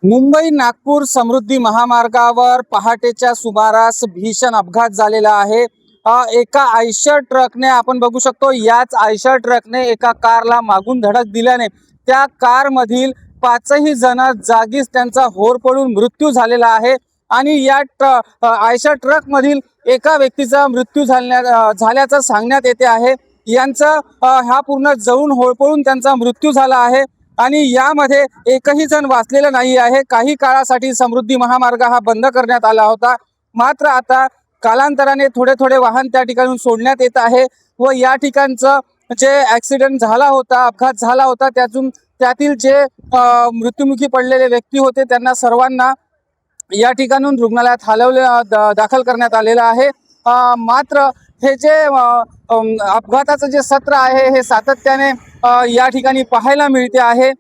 मुंबई नागपूर समृद्धी महामार्गावर पहाटेच्या सुमारास भीषण अपघात झालेला आहे। एका आयशर ट्रकने आपण बघू शकतो, याच आयशर ट्रकने एका कारला मागून धडक दिल्याने त्या कारमधील 5ही जण जागीच त्यांचा होर पडून मृत्यू झालेला आहे। आणि या आयशर ट्रकमधील एका व्यक्तीचा मृत्यू झाल्याचं सांगण्यात येते आहे। यांचा हा पूर्ण जळून होरपळून त्यांचा मृत्यू झाला आहे आणि यामध्ये एकही जण वाचलेला नाही आहे। काही काळासाठी समृद्धी महामार्ग हा बंद करण्यात आला होता, मात्र आता कालांतराने थोडे थोडे वाहन त्या ठिकाणून सोडण्यात येत आहे व या ठिकाणचं जे ॲक्सिडेंट झाला होता, अपघात झाला होता, त्यातील जे मृत्युमुखी पडलेले व्यक्ती होते त्यांना सर्वांना या ठिकाणून रुग्णालयात दाखल करण्यात आलेलं आहे। मात्र हे जे अपघाताचं जे सत्र आहे हे सातत्याने या ठिकाणी पाहायला मिळते आहे।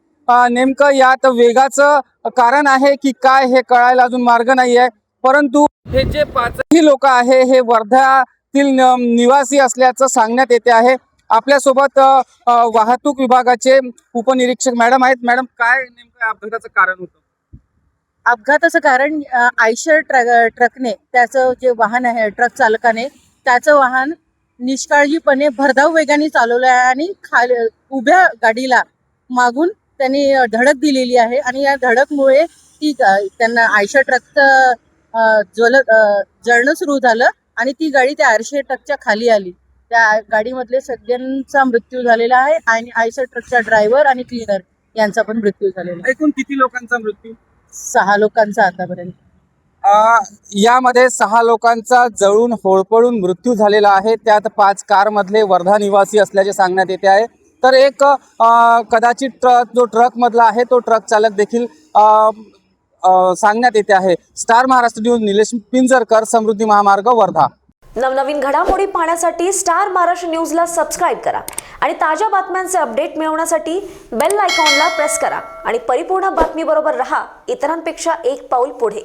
नेमकं यात वेगाचं कारण आहे की काय हे कळायला अजून मार्ग नाही आहे, परंतु हे जे 5ही लोक आहे हे वर्ध्यातील निवासी असल्याचं सांगण्यात येते आहे। आपल्यासोबत वाहतूक विभागाचे उपनिरीक्षक मॅडम आहेत। मॅडम, काय नेमकं अपघाताचं कारण होतं? अपघाताचं कारण आयशर ट्रकने त्याचं जे वाहन आहे, ट्रक चालकाने त्याचं वाहन निष्काळजीपणे भरधाव वेगाने चालवलं आहे आणि उभ्या गाडीला मागून त्यांनी धडक दिलेली आहे आणि या धडकमुळे त्यांना आयशर ट्रकचं जळणं सुरू झालं आणि ती गाडी त्या आयशर ट्रकच्या खाली आली। त्या गाडीमधले सगळ्यांचा मृत्यू झालेला आहे आणि आयशर ट्रकचा ड्रायव्हर आणि क्लीनर यांचा पण मृत्यू झालेला आहे। एकूण किती लोकांचा मृत्यू? 6 लोकांचा आतापर्यंत। यामध्ये 6 लोकांचा जळून होरपळून मृत्यू झालेला आहे। त्यात 5 कारमधले वर्धा निवासी असल्याचे सांगण्यात येते आहे। तर एक कदाचित जो ट्रकमधला आहे तो ट्रक चालक देखील सांगण्यात येते आहे। स्टार महाराष्ट्र न्यूज, निलेश पिंजरकर, समृद्धी महामार्ग, वर्धा। नवनवीन घडामोडी पाहण्यासाठी स्टार महाराष्ट्र न्यूजला सबस्क्राईब करा आणि ताज्या बातम्यांचे अपडेट मिळवण्यासाठी बेल आयकॉनला प्रेस करा आणि परिपूर्ण बातमीबरोबर रहा, इतरांपेक्षा एक पाऊल पुढे।